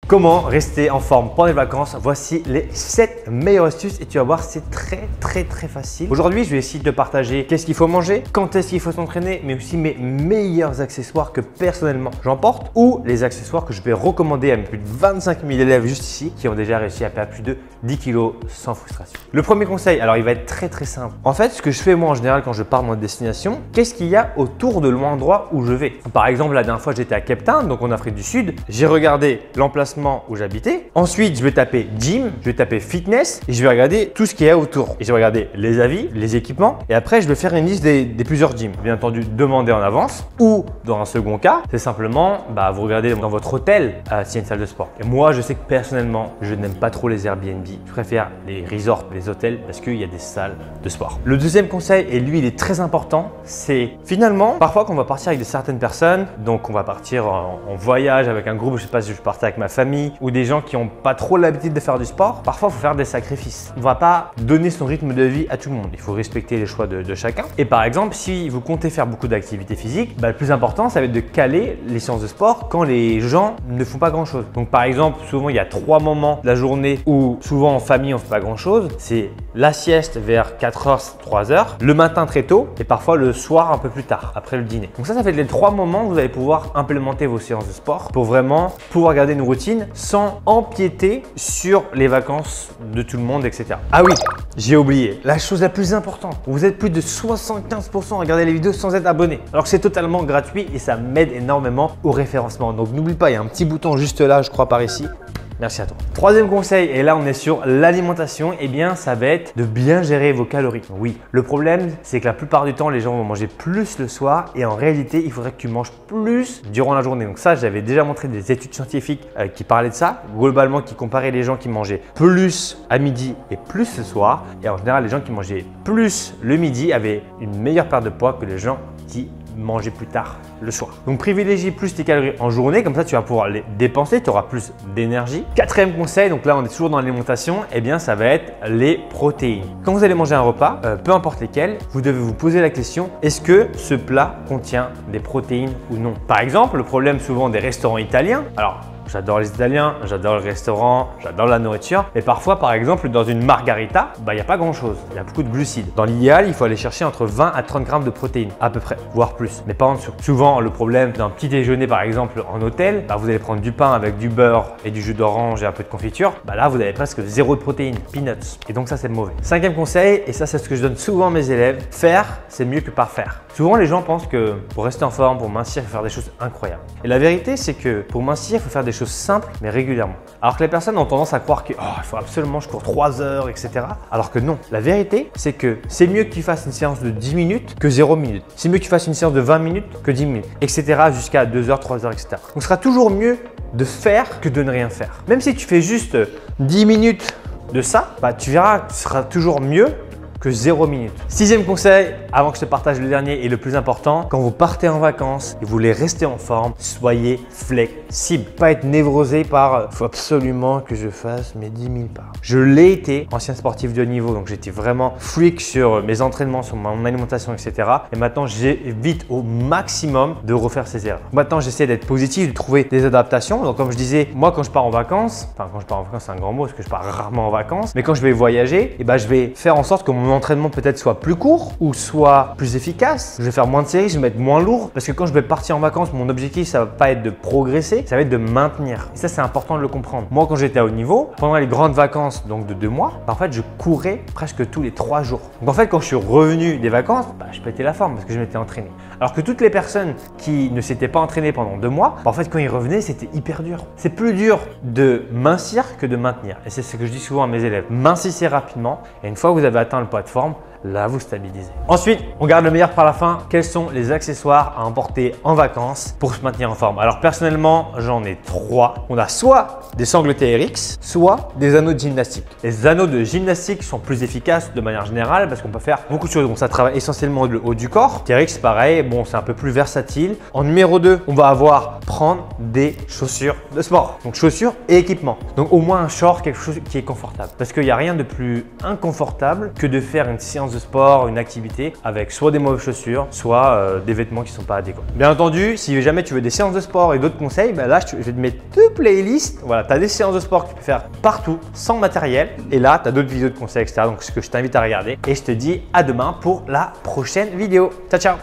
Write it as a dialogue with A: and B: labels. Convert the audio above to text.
A: Comment rester en forme pendant les vacances? Voici les 7 meilleures astuces et tu vas voir, c'est très facile. Aujourd'hui, je vais essayer de te partager qu'est-ce qu'il faut manger, quand est-ce qu'il faut s'entraîner, mais aussi mes meilleurs accessoires que personnellement j'emporte ou les accessoires que je vais recommander à mes plus de 25 000 élèves juste ici qui ont déjà réussi à perdre plus de 10 kilos sans frustration. Le premier conseil, alors il va être très simple. En fait, ce que je fais moi en général quand je pars dans une destination, qu'est-ce qu'il y a autour de l'endroit où je vais? Par exemple, la dernière fois, j'étais à Cape Town, donc en Afrique du Sud. J'ai regardé l'emplacement où j'habitais. Ensuite, je vais taper gym, je vais taper fitness et je vais regarder tout ce qu'il y a autour. Et je vais regarder les avis, les équipements et après, je vais faire une liste des plusieurs gyms. Bien entendu, demander en avance ou dans un second cas, c'est simplement, vous regardez dans votre hôtel s'il y a une salle de sport. Et moi, je sais que personnellement, je n'aime pas trop les Airbnb. Je préfère les resorts, les hôtels parce qu'il y a des salles de sport. Le deuxième conseil, et lui, il est très important, c'est finalement, parfois quand on va partir avec certaines personnes, donc on va partir en voyage avec un groupe, je sais pas si je partais avec ma famille ou des gens qui n'ont pas trop l'habitude de faire du sport, parfois il faut faire des sacrifices. On ne va pas donner son rythme de vie à tout le monde. Il faut respecter les choix de chacun. Et par exemple, si vous comptez faire beaucoup d'activités physiques, le plus important, ça va être de caler les séances de sport quand les gens ne font pas grand chose. Donc par exemple, souvent il y a 3 moments de la journée où souvent en famille on ne fait pas grand chose. C'est la sieste vers 4h, 3h, le matin très tôt et parfois le soir un peu plus tard, après le dîner. Donc ça fait les 3 moments où vous allez pouvoir implémenter vos séances de sport pour vraiment pouvoir garder une routine sans empiéter sur les vacances de tout le monde, etc. Ah oui, j'ai oublié, la chose la plus importante, vous êtes plus de 75% à regarder les vidéos sans être abonné. Alors que c'est totalement gratuit et ça m'aide énormément au référencement. Donc n'oublie pas, il y a un petit bouton juste là, je crois par ici. Merci à toi. Troisième conseil, et là on est sur l'alimentation, et bien ça va être de bien gérer vos calories. Oui, le problème c'est que la plupart du temps les gens vont manger plus le soir et en réalité il faudrait que tu manges plus durant la journée. Donc ça, j'avais déjà montré des études scientifiques qui parlaient de ça, globalement qui comparaient les gens qui mangeaient plus à midi et plus le soir. Et en général, les gens qui mangeaient plus le midi avaient une meilleure perte de poids que les gens qui manger plus tard le soir. Donc privilégie plus tes calories en journée, comme ça tu vas pouvoir les dépenser, tu auras plus d'énergie. Quatrième conseil, donc là on est toujours dans l'alimentation, et bien ça va être les protéines. Quand vous allez manger un repas, peu importe lesquels, vous devez vous poser la question, est-ce que ce plat contient des protéines ou non? Par exemple, le problème souvent des restaurants italiens, alors j'adore les Italiens, j'adore le restaurant, j'adore la nourriture. Mais parfois, par exemple, dans une margarita, il n'y a pas grand-chose. Il y a beaucoup de glucides. Dans l'idéal, il faut aller chercher entre 20 à 30 grammes de protéines, à peu près, voire plus, mais pas en dessous. Souvent, le problème d'un petit déjeuner, par exemple, en hôtel, vous allez prendre du pain avec du beurre et du jus d'orange et un peu de confiture. Là, vous avez presque 0 de protéines, peanuts. Et donc ça, c'est mauvais. Cinquième conseil, et ça, c'est ce que je donne souvent à mes élèves, faire, c'est mieux que pas faire. Souvent, les gens pensent que pour rester en forme, pour mincir, il faut faire des choses incroyables. Et la vérité, c'est que pour mincir, il faut faire des choses simples, mais régulièrement. Alors que les personnes ont tendance à croire que il faut absolument que je cours 3 heures, etc. Alors que non. La vérité, c'est que c'est mieux que tu fasses une séance de 10 minutes que 0 minutes. C'est mieux que tu fasses une séance de 20 minutes que 10 minutes, etc. jusqu'à 2 heures, 3 heures, etc. Donc, ce sera toujours mieux de faire que de ne rien faire. Même si tu fais juste 10 minutes de ça, tu verras que ce sera toujours mieux que 0 minute. Sixième conseil, avant que je te partage le dernier et le plus important, quand vous partez en vacances et vous voulez rester en forme, soyez flexible. Pas être névrosé par « faut absolument que je fasse mes 10 000 pas ». Je l'ai été, ancien sportif de haut niveau, donc j'étais vraiment freak sur mes entraînements, sur mon alimentation, etc. Et maintenant, j'évite au maximum de refaire ces erreurs. Maintenant, j'essaie d'être positif, de trouver des adaptations. Donc comme je disais, moi quand je pars en vacances, quand je pars en vacances c'est un grand mot parce que je pars rarement en vacances, mais quand je vais voyager, je vais faire en sorte que mon entraînement peut-être soit plus court ou soit plus efficace. Je vais faire moins de séries, je vais mettre moins lourd parce que quand je vais partir en vacances, mon objectif, ça va pas être de progresser, ça va être de maintenir. Et ça, c'est important de le comprendre. Moi, quand j'étais à haut niveau, pendant les grandes vacances donc de 2 mois, en fait, je courais presque tous les 3 jours. Donc en fait, quand je suis revenu des vacances, je pétais la forme parce que je m'étais entraîné. Alors que toutes les personnes qui ne s'étaient pas entraînées pendant 2 mois, en fait, quand ils revenaient, c'était hyper dur. C'est plus dur de mincir que de maintenir. Et c'est ce que je dis souvent à mes élèves. Mincissez rapidement et une fois que vous avez atteint le poids de forme, là vous stabilisez. Ensuite, on garde le meilleur par la fin. Quels sont les accessoires à emporter en vacances pour se maintenir en forme? Alors personnellement, j'en ai 3. On a soit des sangles TRX, soit des anneaux de gymnastique. Les anneaux de gymnastique sont plus efficaces de manière générale parce qu'on peut faire beaucoup de choses. Donc ça travaille essentiellement le haut du corps. TRX pareil, bon c'est un peu plus versatile. En numéro 2, on va avoir prendre des chaussures de sport. Donc chaussures et équipements. Donc au moins un short, quelque chose qui est confortable. Parce qu'il n'y a rien de plus inconfortable que de faire une séance séance de sport, une activité avec soit des mauvaises chaussures, soit des vêtements qui ne sont pas adéquats. Bien entendu, si jamais tu veux des séances de sport et d'autres conseils, ben là je vais te mettre deux playlists. Voilà, tu as des séances de sport que tu peux faire partout sans matériel et là tu as d'autres vidéos de conseils, etc. Donc ce que je t'invite à regarder et je te dis à demain pour la prochaine vidéo. Ciao, ciao!